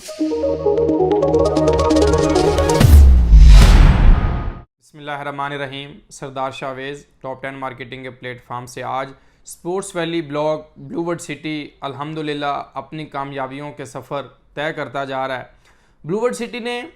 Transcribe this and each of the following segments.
बिस्मिल्लाहिर्रहमानिर्रहीम। सरदार Shahvez top 10 marketing के platform से आज स्पोर्ट्स वैली ब्लॉग ब्लूवर्ड सिटी अल्हम्दुलिल्लाह अपनी कामयाबियों के सफ़र तय करता जा रहा है। ब्लूवर्ड सिटी ने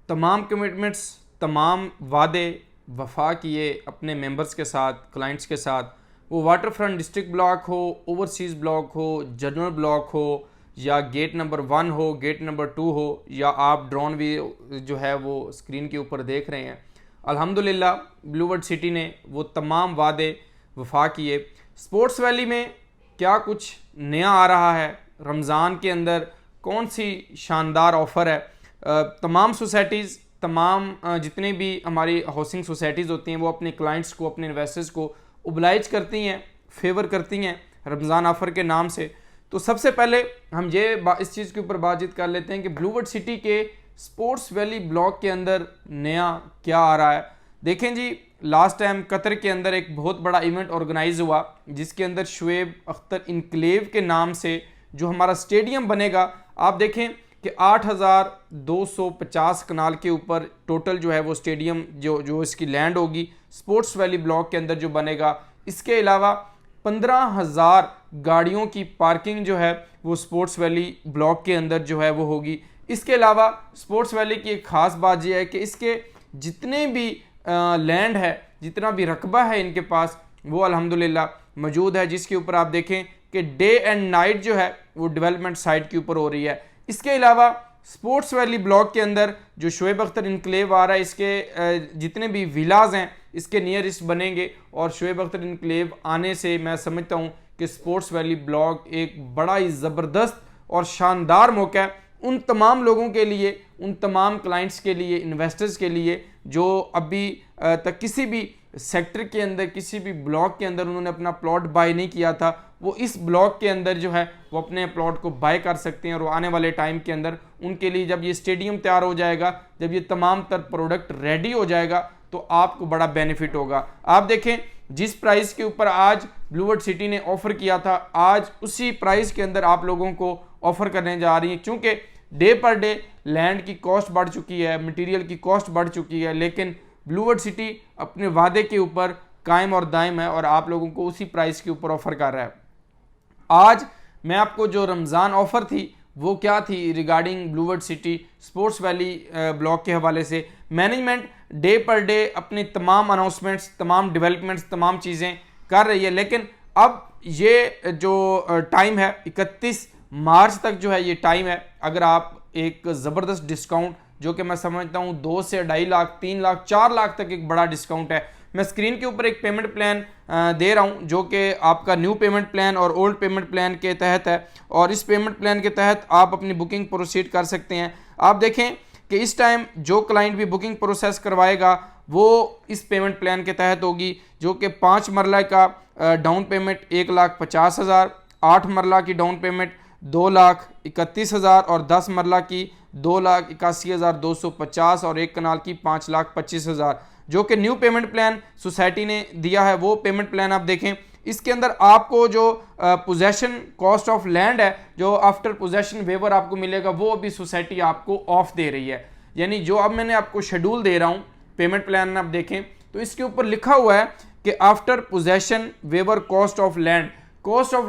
तमाम कमिटमेंट्स, तमाम वादे वफा किए अपने मेंबर्स के साथ, क्लाइंट्स के साथ। वो वाटर फ्रंट डिस्ट्रिक्ट ब्लॉक हो, ओवरसीज़ ब्लॉक हो, जनरल ब्लॉक हो, या गेट नंबर 1 हो, गेट नंबर 2 हो, या आप ड्रोन भी जो है वो स्क्रीन के ऊपर देख रहे हैं। अल्हम्दुलिल्लाह ब्लूवर्ड सिटी ने वो तमाम वादे वफा किए। स्पोर्ट्स वैली में क्या कुछ नया आ रहा है, रमज़ान के अंदर कौन सी शानदार ऑफ़र है। तमाम सोसाइटीज़, तमाम जितने भी हमारी हाउसिंग सोसाइटीज़ होती हैं वो अपने क्लाइंट्स को, अपने इन्वेस्टर्स को ओबलाइज करती हैं, फेवर करती हैं रमज़ान ऑफ़र के नाम से। तो सबसे पहले हम ये इस चीज़ के ऊपर बातचीत कर लेते हैं कि ब्लूवर्ड सिटी के स्पोर्ट्स वैली ब्लॉक के अंदर नया क्या आ रहा है। देखें जी, लास्ट टाइम कतर के अंदर एक बहुत बड़ा इवेंट ऑर्गेनाइज हुआ जिसके अंदर शुएब अख्तर इनक्लेव के नाम से जो हमारा स्टेडियम बनेगा, आप देखें कि 8,250 कनाल के ऊपर टोटल जो है वो स्टेडियम जो इसकी लैंड होगी स्पोर्ट्स वैली ब्लॉक के अंदर जो बनेगा। इसके अलावा 15,000 गाड़ियों की पार्किंग जो है वो स्पोर्ट्स वैली ब्लॉक के अंदर जो है वो होगी। इसके अलावा स्पोर्ट्स वैली की एक ख़ास बात यह है कि इसके जितने भी लैंड है, जितना भी रकबा है इनके पास, वो अल्हम्दुलिल्लाह मौजूद है, जिसके ऊपर आप देखें कि डे एंड नाइट जो है वो डेवलपमेंट साइट के ऊपर हो रही है। इसके अलावा स्पोर्ट्स वैली ब्लॉक के अंदर जो शुएब अख्तर इनक्लेव आ रहा है, इसके जितने भी विलाज हैं इसके नियरेस्ट बनेंगे। और शुएब अख्तर इनक्लेव आने से मैं समझता हूँ कि स्पोर्ट्स वैली ब्लॉक एक बड़ा ही ज़बरदस्त और शानदार मौका है उन तमाम लोगों के लिए, उन तमाम क्लाइंट्स के लिए, इन्वेस्टर्स के लिए जो अभी तक किसी भी सेक्टर के अंदर, किसी भी ब्लॉक के अंदर उन्होंने अपना प्लॉट बाय नहीं किया था, वो इस ब्लॉक के अंदर जो है वो अपने प्लॉट को बाय कर सकते हैं। और आने वाले टाइम के अंदर उनके लिए जब ये स्टेडियम तैयार हो जाएगा, जब ये तमाम तर प्रोडक्ट रेडी हो जाएगा, तो आपको बड़ा बेनिफिट होगा। आप देखें जिस प्राइस के ऊपर आज ब्लूवर्ड सिटी ने ऑफ़र किया था, आज उसी प्राइस के अंदर आप लोगों को ऑफ़र करने जा रही है, क्योंकि डे पर डे लैंड की कॉस्ट बढ़ चुकी है, मटेरियल की कॉस्ट बढ़ चुकी है, लेकिन ब्लूवर्ड सिटी अपने वादे के ऊपर कायम और दायम है और आप लोगों को उसी प्राइस के ऊपर ऑफ़र कर रहा है। आज मैं आपको जो रमज़ान ऑफ़र थी वो क्या थी रिगार्डिंग ब्लूवर्ड सिटी स्पोर्ट्स वैली ब्लॉक के हवाले से, मैनेजमेंट डे पर डे अपनी तमाम अनाउंसमेंट्स, तमाम डेवलपमेंट्स, तमाम चीज़ें कर रही है। लेकिन अब ये जो टाइम है 31 मार्च तक जो है ये टाइम है। अगर आप एक ज़बरदस्त डिस्काउंट जो कि मैं समझता हूँ 2 से 2.5 लाख, 3 लाख, 4 लाख तक एक बड़ा डिस्काउंट है। मैं स्क्रीन के ऊपर एक पेमेंट प्लान दे रहा हूँ जो कि आपका न्यू पेमेंट प्लान और ओल्ड पेमेंट प्लान के तहत है, और इस पेमेंट प्लान के तहत आप अपनी बुकिंग प्रोसीड कर सकते हैं। आप देखें कि इस टाइम जो क्लाइंट भी बुकिंग प्रोसेस करवाएगा वो इस पेमेंट प्लान के तहत होगी, जो कि 5 मरला का डाउन पेमेंट 1,50,000, 8 मरला की डाउन पेमेंट 2,31,000 और 10 मरला की 2,81,250 और 1 कनाल की 5,25,000, जो कि न्यू पेमेंट प्लान सोसाइटी ने दिया है। वो पेमेंट प्लान आप देखें, इसके अंदर आपको जो पोजेशन कॉस्ट ऑफ लैंड है, जो आफ्टर पोजेशन वेवर आपको मिलेगा, वो अभी सोसाइटी आपको ऑफ दे रही है। यानी जो अब मैंने आपको शेड्यूल दे रहा हूँ पेमेंट प्लान में, आप देखें तो इसके ऊपर लिखा हुआ है कि after possession waiver cost of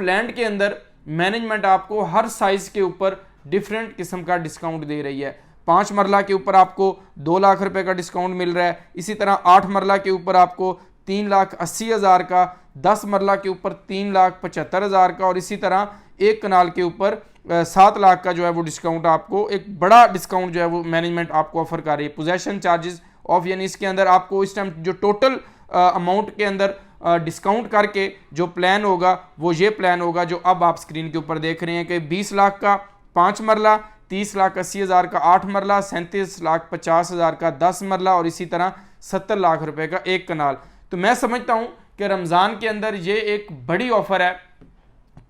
land के अंदर मैनेजमेंट आपको हर साइज के ऊपर डिफरेंट किस्म का डिस्काउंट दे रही है। 5 मरला के ऊपर आपको 2 लाख रुपए का डिस्काउंट मिल रहा है। इसी तरह 8 मरला के ऊपर आपको 3,80,000 का, 10 मरला के ऊपर 3,75,000 का, और इसी तरह 1 कनाल के ऊपर 7 लाख का जो है वो डिस्काउंट, आपको एक बड़ा डिस्काउंट जो है वो मैनेजमेंट आपको ऑफर कर रही है। पोजेशन चार्जेस ऑफ, यानी इसके अंदर आपको इस टाइम जो टोटल अमाउंट के अंदर डिस्काउंट करके जो प्लान होगा वो ये प्लान होगा जो अब आप स्क्रीन के ऊपर देख रहे हैं कि 20 लाख का 5 मरला, 30,80,000 का 8 मरला, 37,50,000 का 10 मरला, और इसी तरह 70 लाख रुपए का 1 कनाल। तो मैं समझता हूं कि रमज़ान के अंदर ये एक बड़ी ऑफर है।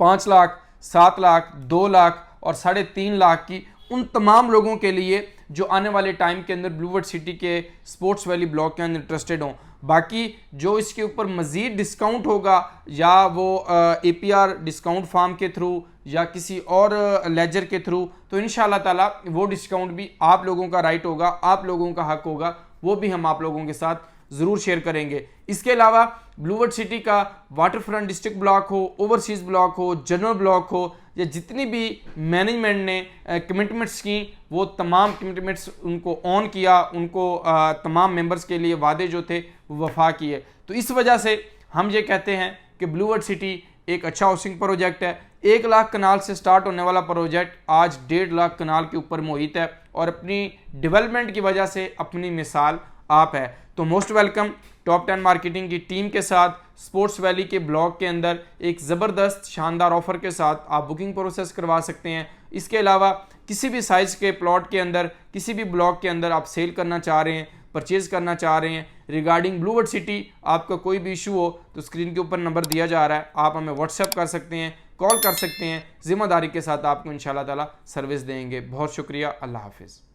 5 लाख, 7 लाख, 2 लाख और 3.5 लाख की उन तमाम लोगों के लिए जो आने वाले टाइम के अंदर ब्लू वर्ल्ड सिटी के स्पोर्ट्स वैली ब्लॉक के अंदर इंटरेस्टेड हों। बाकी जो इसके ऊपर मज़ीद डिस्काउंट होगा, या वो APR डिस्काउंट फार्म के थ्रू या किसी और लेजर के थ्रू, तो इंशाल्लाह ताला वो डिस्काउंट भी आप लोगों का राइट होगा, आप लोगों का हक होगा, वो भी हम आप लोगों के साथ ज़रूर शेयर करेंगे। इसके अलावा ब्लू वर्ल्ड सिटी का वाटर फ्रंट डिस्ट्रिक्ट ब्लॉक हो, ओवरसीज़ ब्लॉक हो, जनरल ब्लॉक हो, या जितनी भी मैनेजमेंट ने कमिटमेंट्स की, वो तमाम कमिटमेंट्स उनको ऑन किया, उनको तमाम मेंबर्स के लिए वादे जो थे वो वफा किए। तो इस वजह से हम ये कहते हैं कि ब्लू वर्ल्ड सिटी एक अच्छा हाउसिंग प्रोजेक्ट है। 1 लाख कनाल से स्टार्ट होने वाला प्रोजेक्ट आज 1.5 लाख कनाल के ऊपर मोहित है, और अपनी डेवलपमेंट की वजह से अपनी मिसाल आप है। तो मोस्ट वेलकम टॉप 10 मार्केटिंग की टीम के साथ स्पोर्ट्स वैली के ब्लॉक के अंदर एक ज़बरदस्त शानदार ऑफर के साथ आप बुकिंग प्रोसेस करवा सकते हैं। इसके अलावा किसी भी साइज़ के प्लॉट के अंदर, किसी भी ब्लॉक के अंदर आप सेल करना चाह रहे हैं, परचेज़ करना चाह रहे हैं, रिगार्डिंग ब्लू वर्ल्ड सिटी आपका कोई भी इशू हो, तो स्क्रीन के ऊपर नंबर दिया जा रहा है, आप हमें व्हाट्सएप कर सकते हैं, कॉल कर सकते हैं। ज़िम्मेदारी के साथ आपको इंशाल्लाह ताला सर्विस देंगे। बहुत शुक्रिया। अल्लाह हाफिज़।